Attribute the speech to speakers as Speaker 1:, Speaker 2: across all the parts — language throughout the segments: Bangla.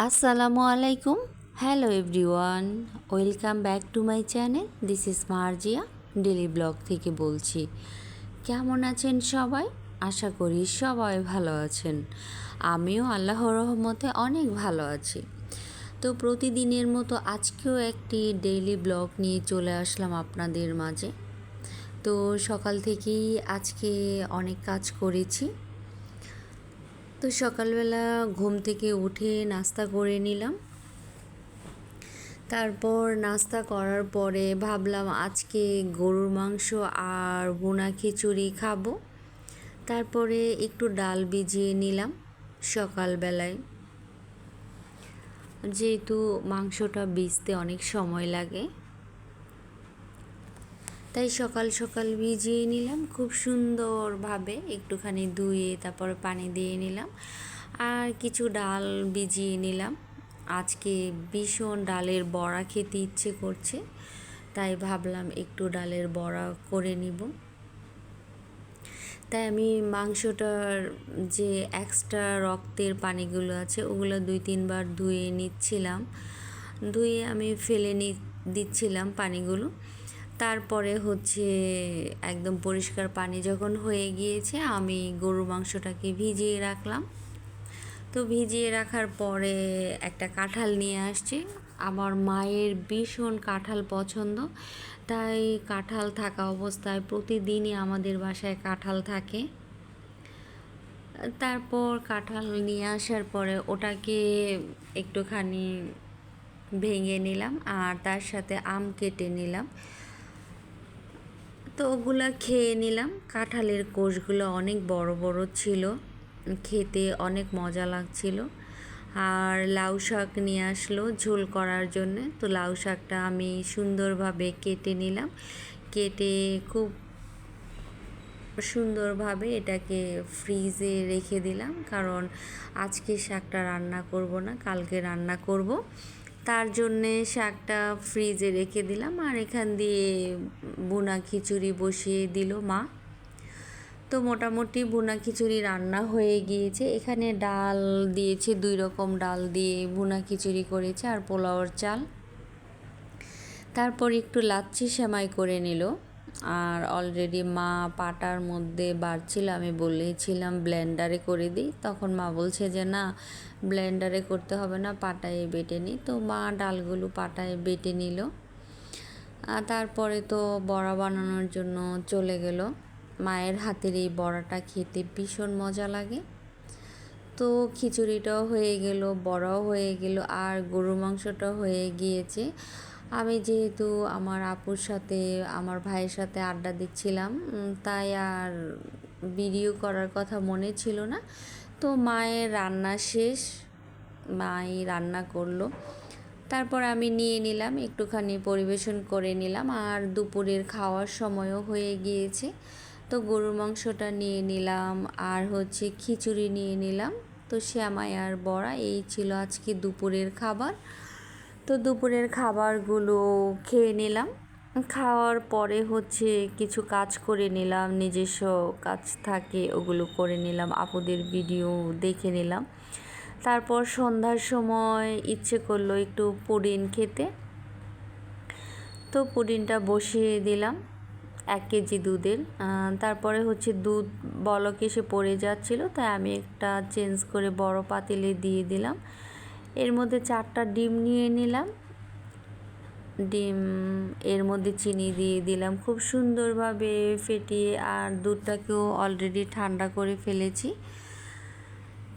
Speaker 1: আসসালামু আলাইকুম। Hello everyone, welcome back to my channel. This is Marjia, daily blog থেকে বলছি। কেমন আছেন সবাই? আশা করি সবাই ভালো আছেন। আমিও আল্লাহর রহমতে অনেক ভালো আছি। তো প্রতিদিনের মতো আজকেও একটি ডেইলি ব্লগ নিয়ে চলে আসলাম আপনাদের মাঝে। তো সকাল থেকেই আজকে অনেক কাজ করেছি। তো সকালবেলা ঘুম থেকে উঠে নাস্তা করে নিলাম। তারপর নাস্তা করার পরে ভাবলাম আজকে গরুর মাংস আর ভুনা খিচুড়ি খাবো। তারপরে একটু ডাল ভিজিয়ে নিলাম সকালবেলায়, যেহেতু মাংসটা ভিজতে অনেক সময় লাগে, তাই সকাল সকাল ভিজিয়ে নিলাম খুব সুন্দরভাবে, একটুখানি ধুয়ে তারপরে পানি দিয়ে নিলাম। আর কিছু ডাল ভিজিয়ে নিলাম। আজকে ভীষণ ডালের বড়া খেতে ইচ্ছে করছে, তাই ভাবলাম একটু ডালের বড়া করে নিব। তাই আমি মাংসটার যে এক্সট্রা রক্তের পানিগুলো আছে ওগুলো 2-3 বার ধুয়ে নিচ্ছিলাম। ধুয়ে আমি ফেলে দিচ্ছিলাম পানিগুলো। তারপরে একদম পরিষ্কার পানি যখন হয়ে গিয়েছে, আমি গরুর মাংসটাকে ভিজিয়ে রাখলাম। তো ভিজিয়ে রাখার পরে একটা কাঁঠাল নিয়ে আসছি। আমার মায়ের ভীষণ কাঁঠাল পছন্দ, তাই কাঁঠাল থাকা অবস্থায় প্রতিদিনই আমাদের বাসায় কাঁঠাল থাকে। তারপর কাঁঠাল নিয়ে আসার পরে ওটাকে একটুখানি ভেঙে নিলাম আর তার সাথে আম কেটে নিলাম। তো ওগুলা খেয়ে নিলাম। কাঁঠালের কোষগুলো অনেক বড় বড় ছিল, খেতে অনেক মজা লাগছিল। আর লাউ শাক নিয়ে আসলো ঝোল করার জন্য। তো লাউ শাকটা আমি সুন্দরভাবে কেটে নিলাম। কেটে খুব সুন্দরভাবে এটাকে ফ্রিজে রেখে দিলাম, কারণ আজকে শাকটা রান্না করব না, কালকে রান্না করব। তার জন্যে শাকটা ফ্রিজে রেখে দিলাম। আর এখান দিয়ে ভুনা খিচুড়ি বসিয়ে দিল মা। তো মোটামুটি ভুনা খিচুড়ি রান্না হয়ে গিয়েছে। এখানে ডাল দিয়েছে, 2 রকম ডাল দিয়ে ভুনা খিচুড়ি করেছে, আর পোলাওর চাল। তারপর একটু লাচ্ছি সেমাই করে নিল। আর অলরেডি মা পাটার মধ্যে বাড়ছিল, আমি বলেছিলাম ব্লেন্ডারে করে দিই, তখন মা বলছে যে না, ব্লেন্ডারে করতে হবে না, পাটায় বেটে নিই। তো মা ডালগুলো পাটায় বেটে নিল। আর তারপরে তো বড়া বানানোর জন্য চলে গেল। মায়ের হাতের এই বড়াটা খেতে ভীষণ মজা লাগে। তো খিচুড়িটাও হয়ে গেল, বড়াও হয়ে গেল, আর গরুর মাংসটাও হয়ে গিয়েছে। আমি যেহেতু আমার আপুর সাথে, আমার ভাইয়ের সাথে আড্ডা দিচ্ছিলাম, তাই আর ভিডিও করার কথা মনে ছিল না। তো মায়ের রান্না শেষ, মাই রান্না করলো। তারপর আমি নিয়ে নিলাম, একটুখানি পরিবেশন করে নিলাম। আর দুপুরের খাওয়ার সময়ও হয়ে গিয়েছে। তো গরুর মাংসটা নিয়ে নিলাম, আর খিচুড়ি নিয়ে নিলাম। তো সেমাই আর বড়া, এই ছিল আজকে দুপুরের খাবার। তো দুপুরের খাবারগুলো খেয়ে নিলাম। খাওয়ার পরে কিছু কাজ করে নিলাম, নিজস্ব কাজ থাকে ওগুলো করে নিলাম, আপুদের ভিডিও দেখে নিলাম। তারপর সন্ধ্যার সময় ইচ্ছে করলো একটু পুডিং খেতে। তো পুডিংটা বসিয়ে দিলাম 1 কেজি দুধের। তারপরে দুধ বলক এসে পড়ে যাচ্ছিলো, তাই আমি একটা চেঞ্জ করে বড় পাতিলে দিয়ে দিলাম। এর মধ্যে 4টা ডিম নিয়ে নিলাম। ডিম এর মধ্যে চিনি দিয়ে দিলাম খুব সুন্দরভাবে ফেটিয়ে, আর দুধটাকেও অলরেডি ঠান্ডা করে ফেলেছি।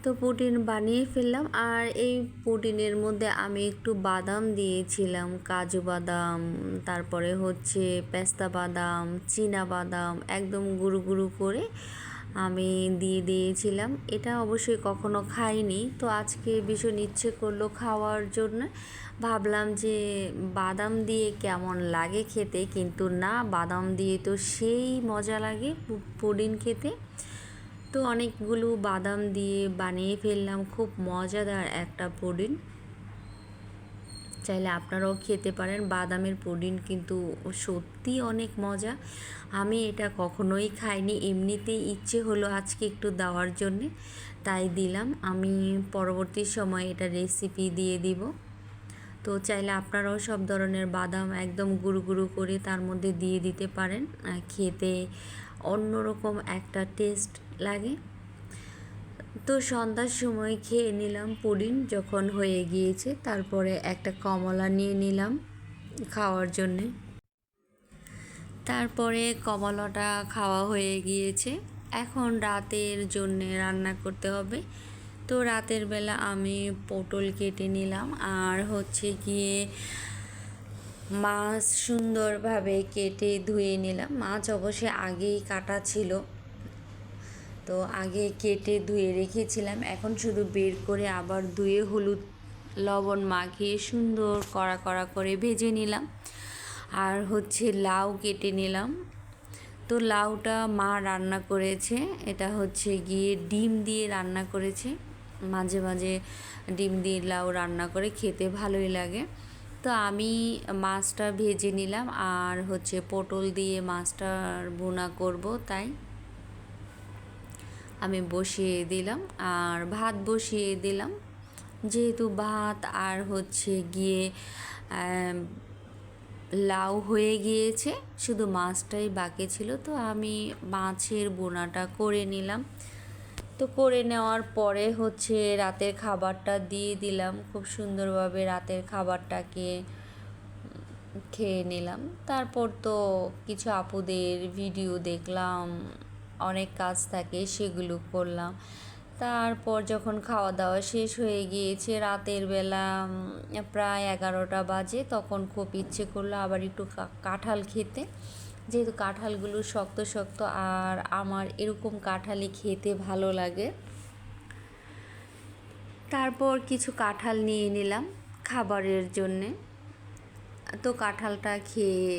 Speaker 1: তো পুডিং বানিয়ে ফেললাম। আর এই পুডিংয়ের মধ্যে আমি একটু বাদাম দিয়েছিলাম, কাজু বাদাম, তারপরে পেস্তা বাদাম, চীনা বাদাম, একদম গুঁড়ো গুঁড়ো করে আমি দিয়ে দিয়েছিলাম। এটা অবশ্যই কখনো খাইনি, তো আজকে ভীষণ ইচ্ছে করলো খাওয়ার জন্য। ভাবলাম যে বাদাম দিয়ে কেমন লাগে খেতে, কিন্তু না, বাদাম দিয়ে তো সেই মজা লাগে পুডিং খেতে। তো অনেকগুলো বাদাম দিয়ে বানিয়ে ফেললাম, খুব মজাদার একটা পুডিং। চাইলে আপনারাও খেতে পারেন। বাদামের পুডিং কিন্তু সত্যি অনেক মজা। আমি এটা কখনোই খাইনি, এমনিতেই ইচ্ছে হলো আজকে একটু দেওয়ার জন্যে, তাই দিলাম। আমি পরবর্তী সময় এটা রেসিপি দিয়ে দিব। তো চাইলে আপনারাও সব ধরনের বাদাম একদম গুঁড়ো গুঁড়ো করে তার মধ্যে দিয়ে দিতে পারেন, খেতে অন্যরকম একটা টেস্ট লাগে। তো সন্ধ্যার সময় খেয়ে নিলাম পুডিং, যখন হয়ে গিয়েছে তারপরে একটা কমলা নিয়ে নিলাম খাওয়ার জন্যে। তারপরে কমলাটা খাওয়া হয়ে গিয়েছে, এখন রাতের জন্যে রান্না করতে হবে। তো রাতের বেলা আমি পটল কেটে নিলাম, আর হচ্ছে গিয়ে মাছ সুন্দরভাবে কেটে ধুয়ে নিলাম। মাছ অবশ্যই আগেই কাটা ছিল, তো আগে কেটে ধুয়ে রেখেছিলাম, এখন শুধু বের করে আবার ধুয়ে হলুদ লবণ মাখিয়ে সুন্দর কড়া কড়া করে ভেজে নিলাম। আর হচ্ছে লাউ কেটে নিলাম। তো লাউটা মা রান্না করেছে, এটা হচ্ছে গিয়ে ডিম দিয়ে রান্না করেছে। মাঝে মাঝে ডিম দিয়ে লাউ রান্না করে খেতে ভালোই লাগে। তো আমি মাছটা ভেজে নিলাম, আর হচ্ছে পটল দিয়ে মাছটার ভুনা করব, তাই আমি বসিয়ে দিলাম। আর ভাত বসিয়ে দিলাম, যেহেতু ভাত আর হচ্ছে গিয়ে লাউ হয়ে গিয়েছে, শুধু মাছটাই বাকি ছিল। তো আমি মাছের বোনাটা করে নিলাম। তো করে নেওয়ার পরে হচ্ছে রাতের খাবারটা দিয়ে দিলাম, খুব সুন্দরভাবে রাতের খাবারটাকে খেয়ে নিলাম। তারপর তো কিছু আপুদের ভিডিও দেখলাম, অনেক কাজ থাকে সেগুলো করলাম। তারপর যখন খাওয়া দাওয়া শেষ হয়ে গিয়েছে রাতের বেলা প্রায় 11টা বাজে, তখন খুব ইচ্ছে করলো আবার একটু কাঁঠাল খেতে, যেহেতু কাঁঠালগুলো শক্ত শক্ত, আর আমার এরকম কাঁঠালই খেতে ভালো লাগে। তারপর কিছু কাঁঠাল নিয়ে নিলাম খাবারের জন্যে। তো কাঁঠালটা খেয়ে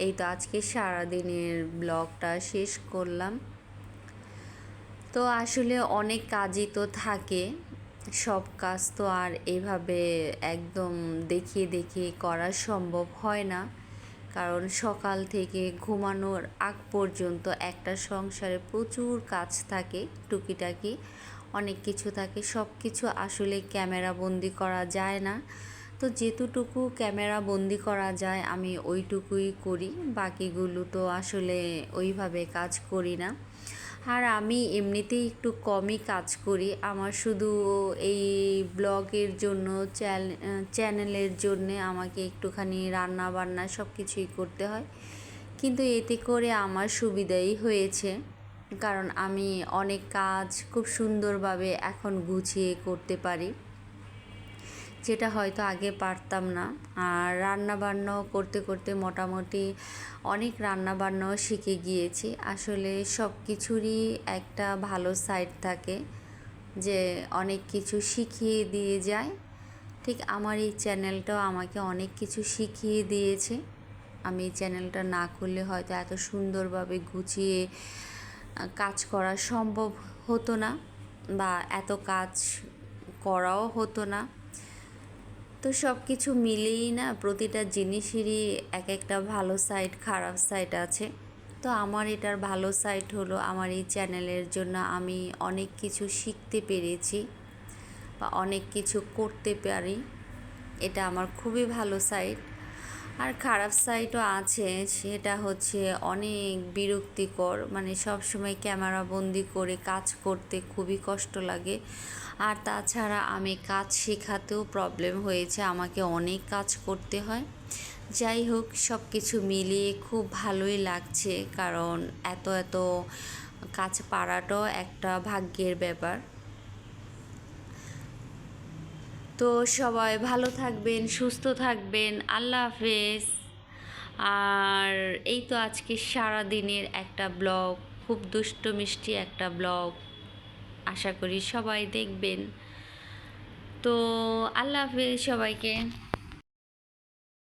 Speaker 1: এই তো আজকে সারাদিনের ব্লগটা শেষ করলাম। তো আসলে অনেক কাজই তো থাকে, সব কাজ তো আর এভাবে একদম দেখিয়ে দেখিয়ে করা সম্ভব হয় না, কারণ সকাল থেকে ঘুমানোর আগ পর্যন্ত একটা সংসারে প্রচুর কাজ থাকে, টুকিটাকি অনেক কিছু থাকে, সব কিছু আসলে ক্যামেরা বন্দি করা যায় না। তো যেতটুকু ক্যামেরা বন্দি করা যায় আমি ওইটুকুই করি, বাকিগুলো তো আসলে ওইভাবে কাজ করি না। আর আমি এমনিতেই একটু কমই কাজ করি, আমার শুধু এই ব্লগের জন্য চ্যানেলের জন্যে আমাকে একটুখানি রান্না বান্না সব কিছুই করতে হয়, কিন্তু এতে করে আমার সুবিধাই হয়েছে, কারণ আমি অনেক কাজ খুব সুন্দরভাবে এখন গুছিয়ে করতে পারি, যেটা হয়তো আগে পারতাম না। আর রান্নাবান্নাও করতে করতে মোটামুটি অনেক রান্নাবান্নাও শিখে গিয়েছি। আসলে সব কিছুরই একটা ভালো সাইড থাকে, যে অনেক কিছু শিখিয়ে দিয়ে যায়। ঠিক আমার এই চ্যানেলটাও আমাকে অনেক কিছু শিখিয়ে দিয়েছে। আমি এই চ্যানেলটা না করলে হয়তো এত সুন্দরভাবে গুছিয়ে কাজ করা সম্ভব হতো না, বা এত কাজ করাও হতো না। তো সব কিছু মিলেই না, প্রতিটা জিনিসেরই এক একটা ভালো সাইড খারাপ সাইড আছে। তো আমার এটার ভালো সাইড হলো আমার এই চ্যানেলের জন্য আমি অনেক কিছু শিখতে পেরেছি বা অনেক কিছু করতে পারি, এটা আমার খুবই ভালো সাইড। আর খারাপ সাইডও আছে, সেটা হচ্ছে অনেক বিরক্তিকর, মানে সব সময় ক্যামেরা বন্দি করে কাজ করতে খুবই কষ্ট লাগে। আর তাছাড়া আমি কাজ শেখাতেও প্রবলেম হয়েছে, আমাকে অনেক কাজ করতে হয়। যাই হোক, সব কিছু মিলিয়ে খুব ভালোই লাগছে, কারণ এত এত কাজ পারাটাও একটা ভাগ্যের ব্যাপার। তো সবাই ভালো থাকবেন, সুস্থ থাকবেন, আল্লাহ হাফেজ। আর এই তো আজকে সারা দিনের একটা ব্লগ, খুব দুষ্ট মিষ্টি একটা ব্লগ, আশা করি সবাই দেখবেন। তো আল্লাহ হাফেজ সবাইকে।